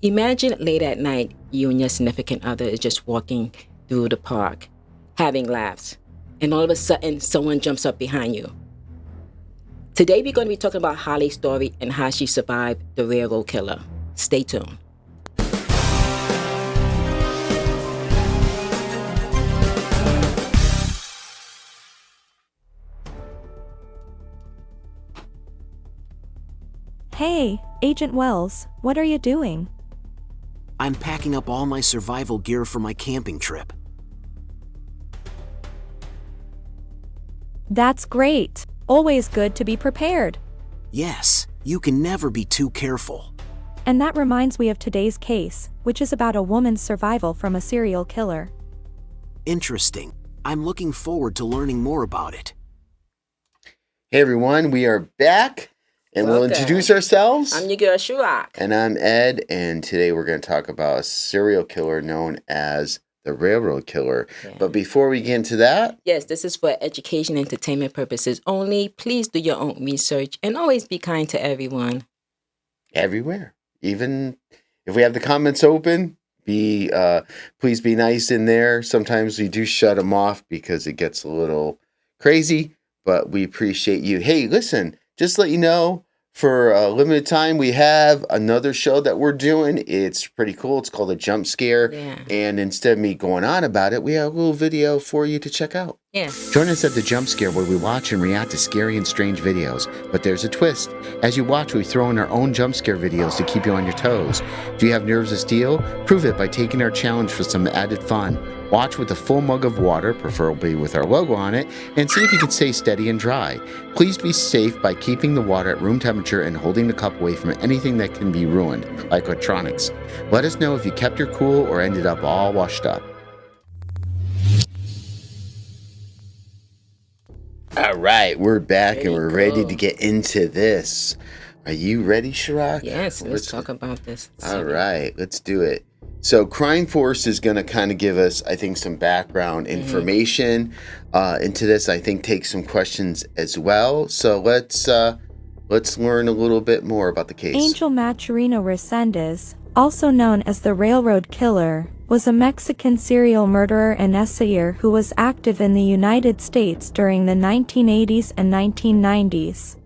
Imagine late at night, you and your significant other is just walking through the park, having laughs, and all of a sudden, someone jumps up behind you. Today, we're going to be talking about Holly's story and how she survived the railroad killer. Stay tuned. Hey, Agent Wells, what are you doing? I'm packing up all my survival gear for my camping trip. That's great. Always good to be prepared. Yes, you can never be too careful. And that reminds me of today's case, which is about a woman's survival from a serial killer. Interesting. I'm looking forward to learning more about it. Hey everyone, we are back and we'll Welcome. introduce ourselves. I'm your girl, Shurak. And I'm Ed, and today we're going to talk about a serial killer known as the Railroad Killer. Yeah. But before we get into that, Yes, this is for education and entertainment purposes only. Please do your own research and always be kind to everyone. everywhere, even if we have the comments open, please be nice in there. Sometimes we do shut them off because it gets a little crazy, but we appreciate you. Hey, listen, just to let you know, for a limited time, we have another show that we're doing. It's pretty cool. It's called A Jump Scare. Yeah. And instead of me going on about it, we have a little video for you to check out. Yeah. Join us at The Jump Scare, where we watch and react to scary and strange videos. But there's a twist. As you watch, we throw in our own jump scare videos to keep you on your toes. Do you have nerves of steel? Prove it by taking our challenge for some added fun. Watch with a full mug of water, preferably with our logo on it, and see if you can stay steady and dry. Please be safe by keeping the water at room temperature and holding the cup away from anything that can be ruined, like electronics. Let us know if you kept your cool or ended up all washed up. All right, we're back and Very we're ready cool. to get into this. Are you ready, Shurak? Yes, let's talk about this. All right, let's do it. So Crime Force is going to kind of give us, I think, some background information into this. I think take some questions as well. So let's learn a little bit more about the case. Angel Maturino Resendez, also known as the Railroad Killer, was a Mexican serial murderer and assayer who was active in the United States during the 1980s and 1990s.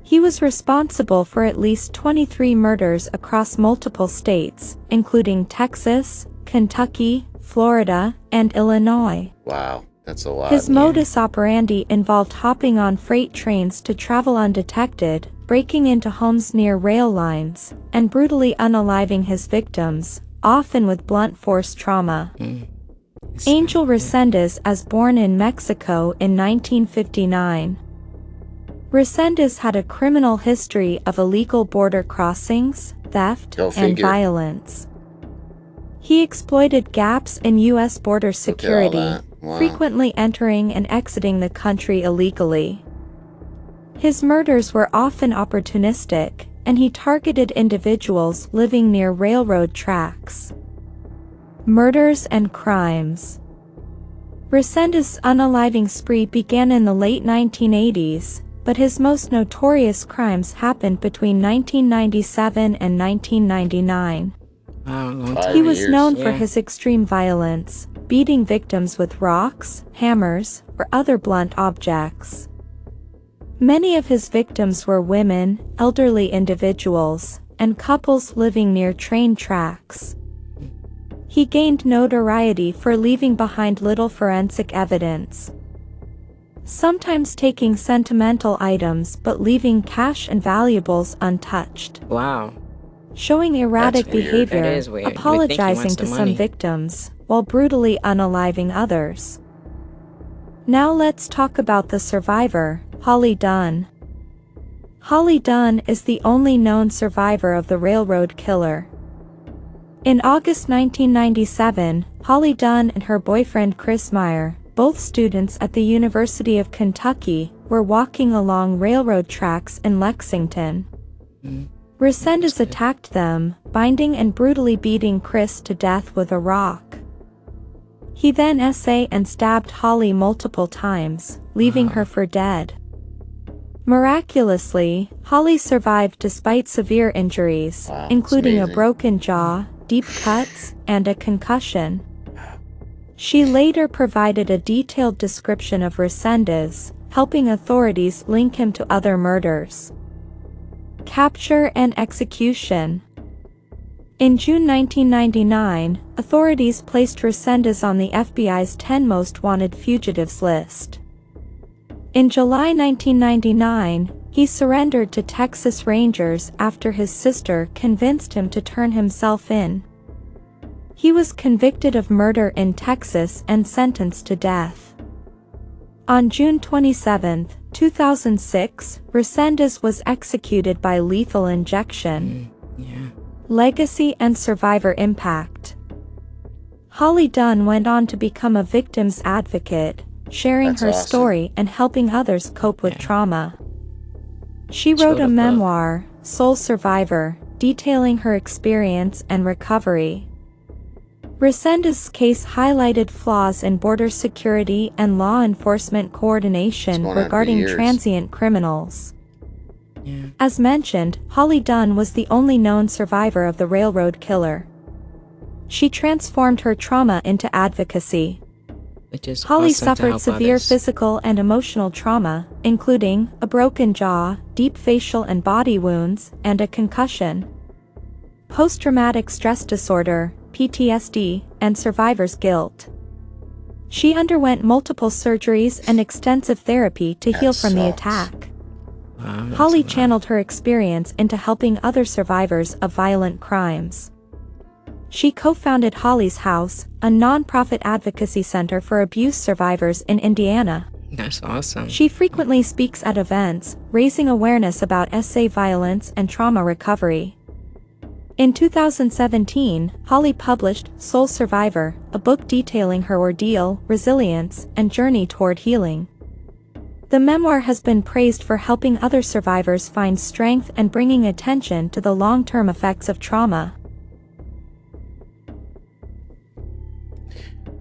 He was responsible for at least 23 murders across multiple states, including Texas, Kentucky, Florida, and Illinois. Wow, that's a lot. His modus operandi involved hopping on freight trains to travel undetected, breaking into homes near rail lines, and brutally unaliving his victims, often with blunt force trauma. Angel Resendez was born in Mexico in 1959. Resendez had a criminal history of illegal border crossings, theft, and violence. He exploited gaps in U.S. border security, frequently entering and exiting the country illegally. His murders were often opportunistic, and he targeted individuals living near railroad tracks. Murders and crimes. Resendez's unaliving spree began in the late 1980s, but his most notorious crimes happened between 1997 and 1999. Wow, long time. He was known for Yeah. his extreme violence, beating victims with rocks, hammers, or other blunt objects. Many of his victims were women, elderly individuals, and couples living near train tracks. He gained notoriety for leaving behind little forensic evidence, sometimes taking sentimental items but leaving cash and valuables untouched. Wow. Showing erratic That's weird. behavior, That is weird. You would think he apologizing wants to the some money. victims, while brutally unaliving others. Now let's talk about the survivor, Holly Dunn. Holly Dunn is the only known survivor of the Railroad Killer. In August 1997, Holly Dunn and her boyfriend Chris Meyer, both students at the University of Kentucky, were walking along railroad tracks in Lexington. Resendez attacked them, binding and brutally beating Chris to death with a rock. He then essayed and stabbed Holly multiple times, leaving her for dead. Miraculously, Holly survived despite severe injuries, Wow, including a amazing. broken jaw, deep cuts, and a concussion. She later provided a detailed description of Resendez, helping authorities link him to other murders. Capture and execution. In June 1999, authorities placed Resendez on the FBI's 10 most wanted fugitives list. In July 1999, he surrendered to Texas Rangers after his sister convinced him to turn himself in. He was convicted of murder in Texas and sentenced to death. On June 27, 2006, Resendez was executed by lethal injection. Legacy and survivor impact. Holly Dunn went on to become a victim's advocate, sharing That's her awesome. story and helping others cope with trauma. She She wrote wrote a a book. memoir, Soul Survivor, detailing her experience and recovery. Resendez's case highlighted flaws in border security and law enforcement coordination going on for regarding years. transient criminals. Yeah. As mentioned, Holly Dunn was the only known survivor of the railroad killer. She transformed her trauma into advocacy. Which is Holly awesome to suffered help severe others. physical and emotional trauma, including a broken jaw, deep facial and body wounds, and a concussion. Post-traumatic stress disorder, PTSD, and survivor's guilt. She underwent multiple surgeries and extensive therapy to heal from the sucks. attack. Wow, that's Holly a lot. channeled her experience into helping other survivors of violent crimes. She co-founded Holly's House, a non-profit advocacy center for abuse survivors in Indiana. That's awesome. She frequently speaks at events, raising awareness about SA violence and trauma recovery. In 2017, Holly published Soul Survivor, a book detailing her ordeal, resilience, and journey toward healing. The memoir has been praised for helping other survivors find strength and bringing attention to the long-term effects of trauma.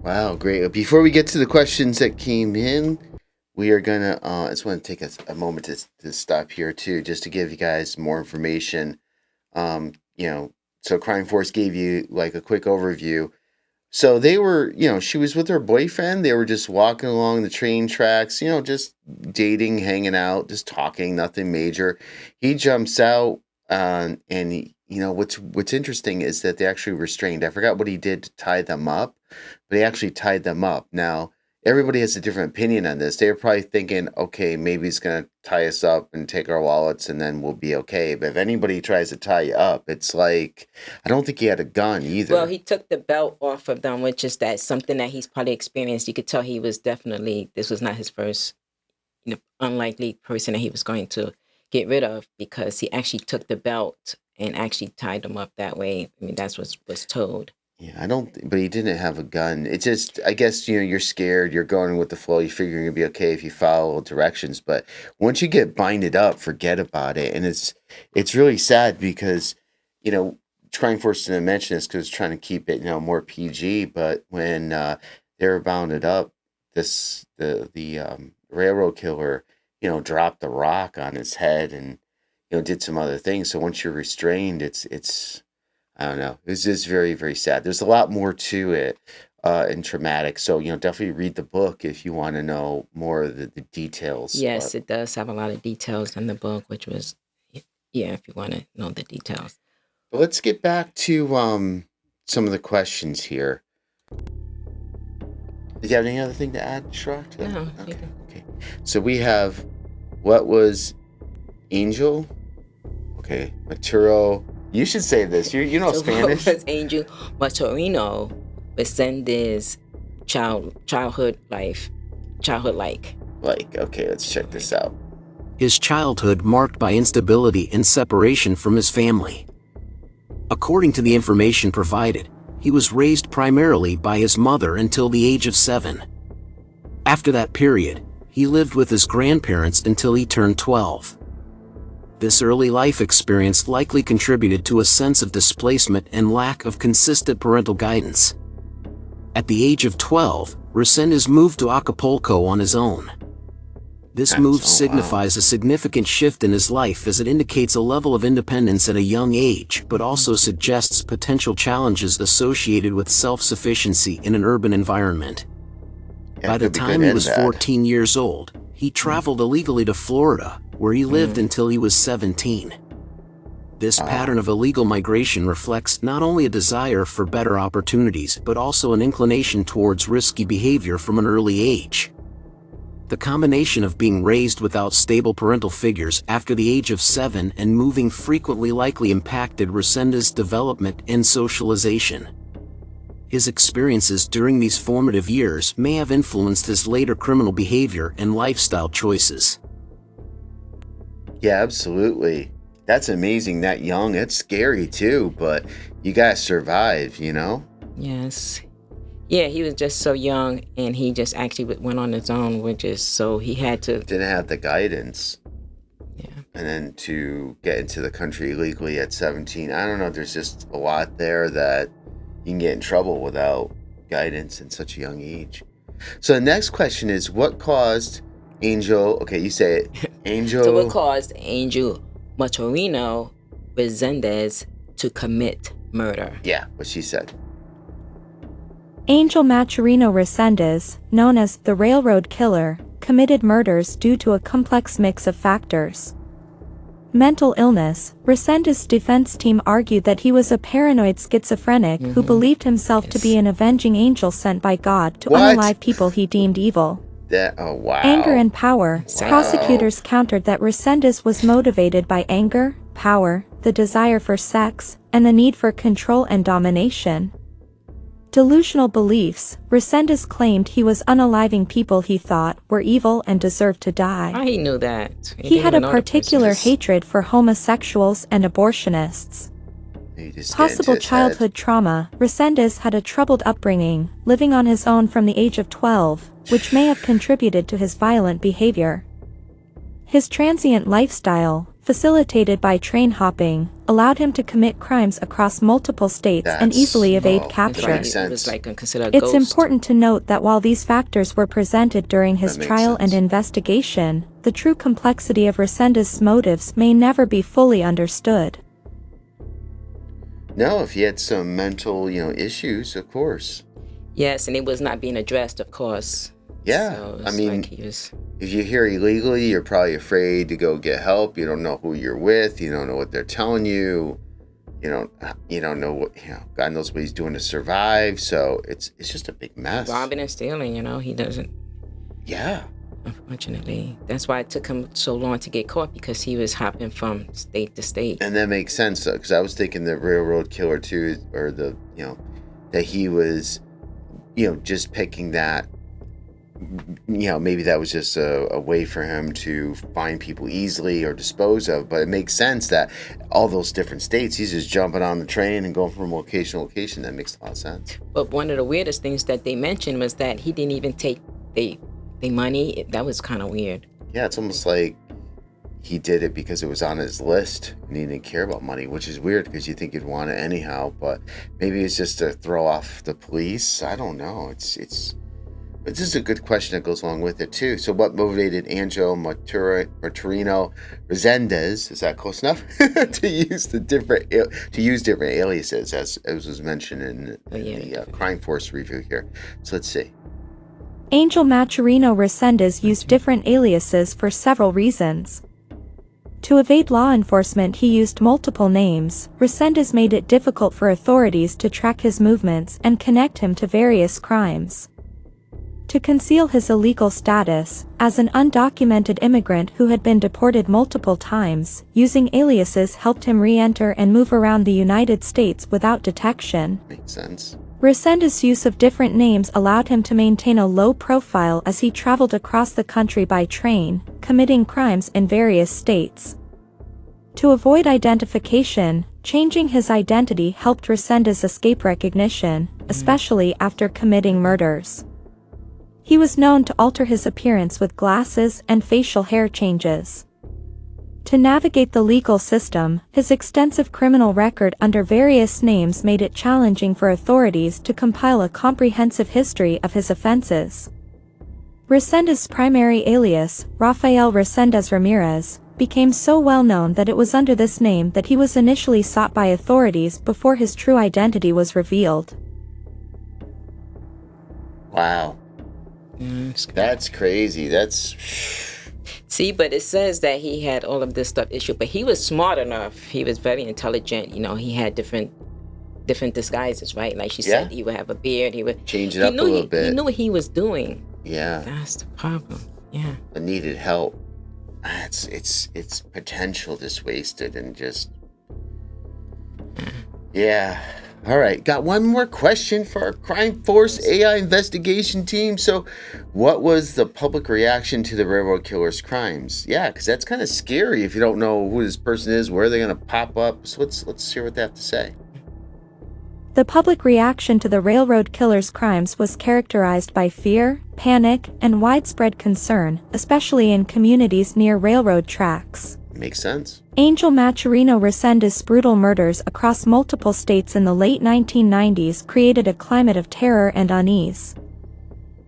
Wow, great. Before we get to the questions that came in, we are gonna. I just want to take a moment to stop here too, just to give you guys more information. So Crime Force gave you like a quick overview. So they were, she was with her boyfriend. They were just walking along the train tracks, just dating, hanging out, just talking, nothing major. He jumps out, and what's interesting is that they actually restrained. I forgot what he did to tie them up, but he actually tied them up. Now, everybody has a different opinion on this. They were probably thinking, okay, maybe he's going to tie us up and take our wallets and then we'll be okay. But if anybody tries to tie you up, it's like, I don't think he had a gun either. Well, he took the belt off of them, which is something that he's probably experienced. You could tell he was this was not his first, unlikely person that he was going to get rid of, because he actually took the belt and actually tied them up that way. I mean, that's what was told. Yeah, but he didn't have a gun. It's just, I guess, you're scared, you're going with the flow, you figure you're going to be okay if you follow directions. But once you get binded up, forget about it. And it's really sad because, Crime Force didn't mention this because it's trying to keep it, more PG. But when they were bounded up, the railroad killer, dropped the rock on his head and, did some other things. So once you're restrained, it's I don't know. It's just very, very sad. There's a lot more to it and traumatic. So, definitely read the book if you want to know more of the details. Yes, it does have a lot of details in the book, which was, if you want to know the details. But let's get back to some of the questions here. Did you have any other thing to add, Shrak? No. Okay. So we have, what was Angel? Okay. Maturo. You should say this. You know Spanish. What was Angel Maturino Resendez childhood like? Okay, let's check this out. His childhood marked by instability and separation from his family. According to the information provided, he was raised primarily by his mother until the age of 7. After that period, he lived with his grandparents until he turned 12. This early life experience likely contributed to a sense of displacement and lack of consistent parental guidance. At the age of 12, Resendez moved to Acapulco on his own. This move Wow. signifies a significant shift in his life as it indicates a level of independence at a young age, but also suggests potential challenges associated with self-sufficiency in an urban environment. Yeah, By it the could be time good he and was bad. 14 years old, he traveled illegally to Florida, where he lived until he was 17. This pattern of illegal migration reflects not only a desire for better opportunities but also an inclination towards risky behavior from an early age. The combination of being raised without stable parental figures after the age of 7 and moving frequently likely impacted Resendez's development and socialization. His experiences during these formative years may have influenced his later criminal behavior and lifestyle choices. Yeah, absolutely. That's amazing. That young. It's scary too, but you gotta survive, you know? Yes. Yeah, he was just so young, and he just actually went on his own, so he had to. Didn't have the guidance. Yeah. And then to get into the country illegally at 17, I don't know. There's just a lot there that you can get in trouble without guidance in such a young age. So the next question is, what caused Angel, okay, you say it, Angel. So what caused Angel Maturino Resendez to commit murder? Yeah, what she said. Angel Maturino Resendez, known as the Railroad Killer, committed murders due to a complex mix of factors. Mental illness. Resendez's defense team argued that he was a paranoid schizophrenic who believed himself to be an avenging angel sent by God to What? unalive people he deemed evil. Oh, wow. Anger and power. Wow. Prosecutors countered that Resendez was motivated by anger, power, the desire for sex, and the need for control and domination. Delusional beliefs. Resendez claimed he was unaliving people he thought were evil and deserved to die. How he knew that? He didn't had a even know the particular person. hatred for homosexuals and abortionists. You just get Possible into his childhood head. trauma. Resendez had a troubled upbringing, living on his own from the age of 12, which may have contributed to his violent behavior. His transient lifestyle, facilitated by train hopping, allowed him to commit crimes across multiple states and easily evade that capture. makes It was sense. like considered a It's ghost. important to note that while these factors were presented during his That makes trial and sense. investigation, the true complexity of Resendez's motives may never be fully understood. No, if he had some mental, issues, of course. Yes, and it was not being addressed, of course. Yeah, So I it's mean, like he was. if you're here illegally, you're probably afraid to go get help. You don't know who you're with. You don't know what they're telling you. You don't know what, God knows what he's doing to survive. So it's just a big mess. Robbing and stealing, he doesn't. Yeah. Unfortunately, that's why it took him so long to get caught, because he was hopping from state to state. And that makes sense, because I was thinking the railroad killer too, or that he was, just picking that, maybe that was just a way for him to find people easily or dispose of. But it makes sense that all those different states, he's just jumping on the train and going from location to location. That makes a lot of sense. But one of the weirdest things that they mentioned was that he didn't even take the money. That was kind of weird. Yeah, it's almost like he did it because it was on his list and he didn't care about money, which is weird because you think he'd want it anyhow. But maybe it's just to throw off the police. I don't know. This is a good question that goes along with it too. So what motivated Angel Maturino Resendez, is that close enough, to use different aliases as was mentioned in the Crime Force review here? So let's see. Angel Maturino Resendez used different aliases for several reasons. To evade law enforcement, he used multiple names. Resendez made it difficult for authorities to track his movements and connect him to various crimes. To conceal his illegal status, as an undocumented immigrant who had been deported multiple times, using aliases helped him re-enter and move around the United States without detection. Makes sense. Resendez's use of different names allowed him to maintain a low profile as he traveled across the country by train, committing crimes in various states. To avoid identification, changing his identity helped Resendez escape recognition, especially after committing murders. He was known to alter his appearance with glasses and facial hair changes. To navigate the legal system, his extensive criminal record under various names made it challenging for authorities to compile a comprehensive history of his offenses. Resendes' primary alias, Rafael Resendez Ramirez, became so well known that it was under this name that he was initially sought by authorities before his true identity was revealed. Wow. That's crazy. That's... See, but it says that he had all of this stuff issue, but he was smart enough. He was very intelligent. He had different disguises, right? Like she said, he would have a beard. He would change it up a little bit. He knew what he was doing. Yeah. That's the problem. Yeah. But needed help. It's potential just wasted and just... Yeah. All right, got one more question for our Crime Force AI investigation team. So, what was the public reaction to the railroad killer's crimes? Yeah, because that's kind of scary if you don't know who this person is, where they're going to pop up. So let's hear what they have to say. The public reaction to the railroad killer's crimes was characterized by fear, panic, and widespread concern, especially in communities near railroad tracks. Makes sense. Angel Maturino Resendez' brutal murders across multiple states in the late 1990s created a climate of terror and unease.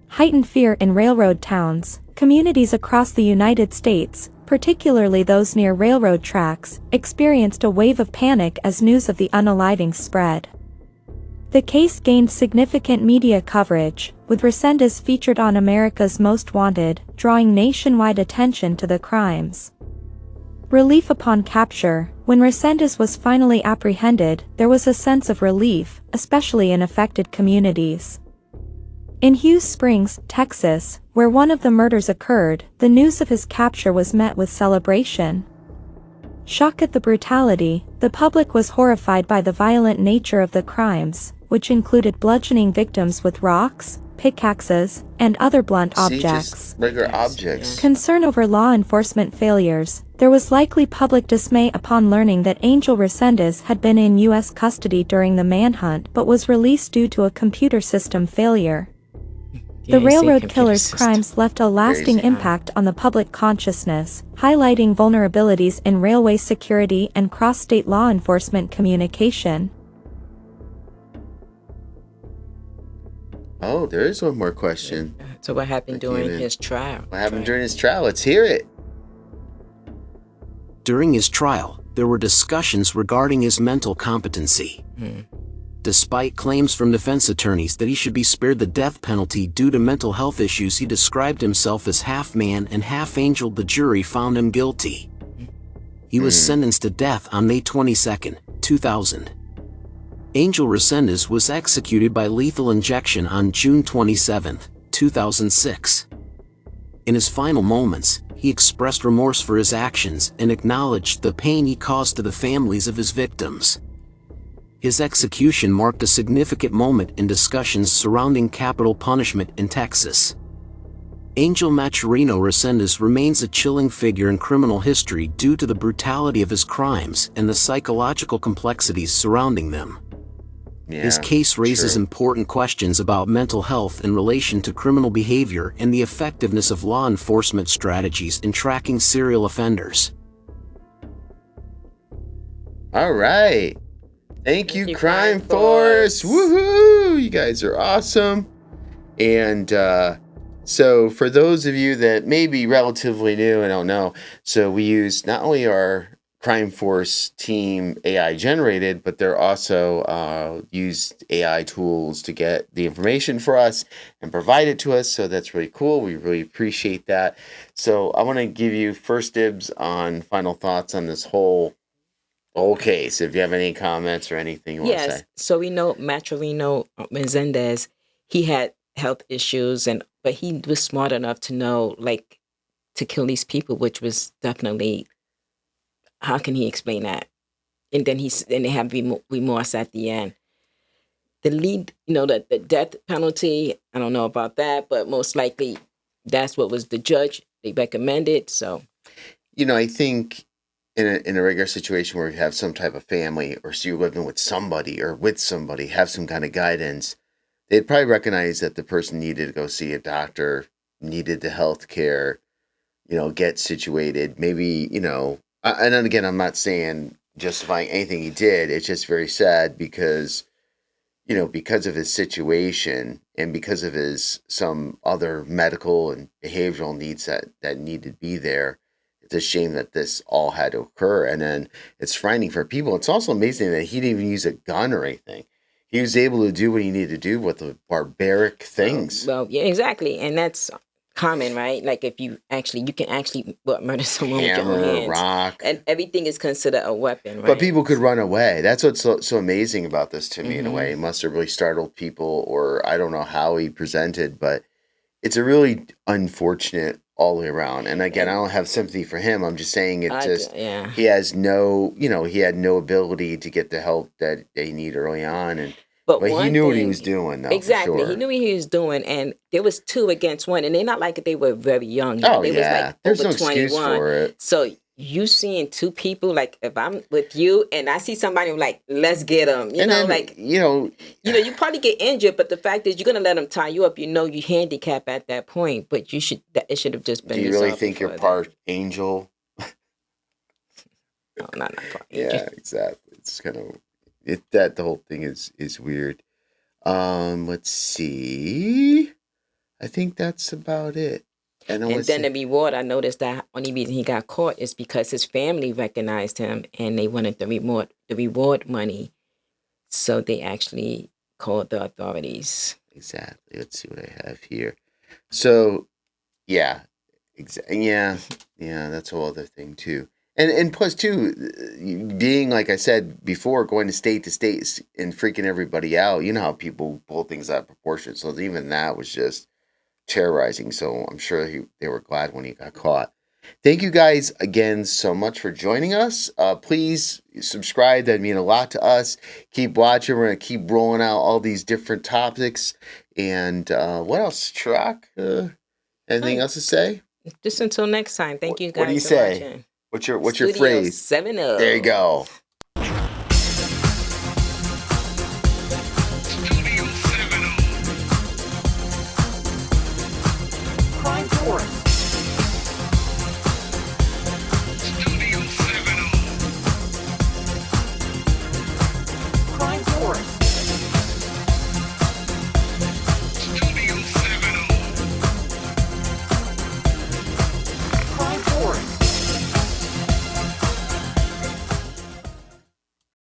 Heightened fear in railroad towns, communities across the United States, particularly those near railroad tracks, experienced a wave of panic as news of the unaliving spread. The case gained significant media coverage, with Resendez featured on America's Most Wanted, drawing nationwide attention to the crimes. Relief upon capture. When Resendez was finally apprehended, there was a sense of relief, especially in affected communities. In Hughes Springs, Texas, where one of the murders occurred, the news of his capture was met with celebration. Shocked at the brutality, the public was horrified by the violent nature of the crimes, which included bludgeoning victims with rocks, pickaxes, and other blunt objects. Just regular objects. Concern over law enforcement failures. There was likely public dismay upon learning that Angel Resendez had been in U.S. custody during the manhunt but was released due to a computer system failure. The railroad killer's crimes left a lasting impact on the public consciousness, highlighting vulnerabilities in railway security and cross-state law enforcement communication. Oh, there is one more question. So what happened during his trial? What happened during his trial? Let's hear it. During his trial, there were discussions regarding his mental competency. Despite claims from defense attorneys that he should be spared the death penalty due to mental health issues, he described himself as half man and half angel. The jury found him guilty. He was sentenced to death on May 22, 2000. Angel Resendez was executed by lethal injection on June 27, 2006. In his final moments, he expressed remorse for his actions and acknowledged the pain he caused to the families of his victims. His execution marked a significant moment in discussions surrounding capital punishment in Texas. Angel Maturino Resendez remains a chilling figure in criminal history due to the brutality of his crimes and the psychological complexities surrounding them. His case raises important questions about mental health in relation to criminal behavior and the effectiveness of law enforcement strategies in tracking serial offenders. All right. Thank you, Crime Force. Woohoo! You guys are awesome. And so for those of you that may be relatively new and don't know, so we use not only our Crime Force team AI generated, but they're also used AI tools to get the information for us and provide it to us. So that's really cool. We really appreciate that. So I want to give you first dibs on final thoughts on this whole case. If you have any comments or anything you want to say. So we know Maturino Resendez, he had health issues, but he was smart enough to know, like, to kill these people, which was definitely... How can he explain that? And then they have remorse at the end. The death penalty, I don't know about that, but most likely that's what was the judge. They recommended. So, I think in a regular situation where you have some type of family or so you're living with somebody or with somebody, have some kind of guidance, they'd probably recognize that the person needed to go see a doctor, needed the health care, get situated, maybe, and then again, I'm not saying justifying anything he did. It's just very sad because, because of his situation and because of his some other medical and behavioral needs that need to be there, it's a shame that this all had to occur. And then it's frightening for people. It's also amazing that he didn't even use a gun or anything. He was able to do what he needed to do with the barbaric things. Well, yeah, exactly. And that's common, right? Like if you can actually murder someone with your own Hammer, hands. rock. And everything is considered a weapon, right? But people could run away. That's what's so amazing about this to me in a way. It must have really startled people, or I don't know how he presented, but it's a really unfortunate all the way around. And again, I don't have sympathy for him. I'm just saying he has no, he had no ability to get the help that they need early on. And but he knew what he was doing, though. Exactly. For sure. He knew what he was doing. And there was 2 against 1. And they're not like they were very young. Oh, they yeah. was like There's over no 21. excuse for it. So you seeing 2 people, like if I'm with you and I see somebody like, let's get them, you probably get injured, but the fact is you're going to let them tie you up. You handicap at that point, but it should have just been. Do you really think you're part angel? No, not part angel. Yeah, exactly. It's kind of, the whole thing is weird. Let's see. I think that's about it. And then the reward, I noticed that only reason he got caught is because his family recognized him and they wanted the reward money. So they actually called the authorities. Exactly. Let's see what I have here. So, yeah. Yeah, that's a whole other thing too. And plus too, being, like I said before, going to state and freaking everybody out, you know how people pull things out of proportion. So even that was just terrorizing. So I'm sure they were glad when he got caught. Thank you guys again so much for joining us. Please subscribe. That'd mean a lot to us. Keep watching. We're going to keep rolling out all these different topics. And what else, Chirac? Anything else to say? Just until next time. Thank you guys. What do you say? Watching. What's your phrase? 7-0. There you go. Crime Court.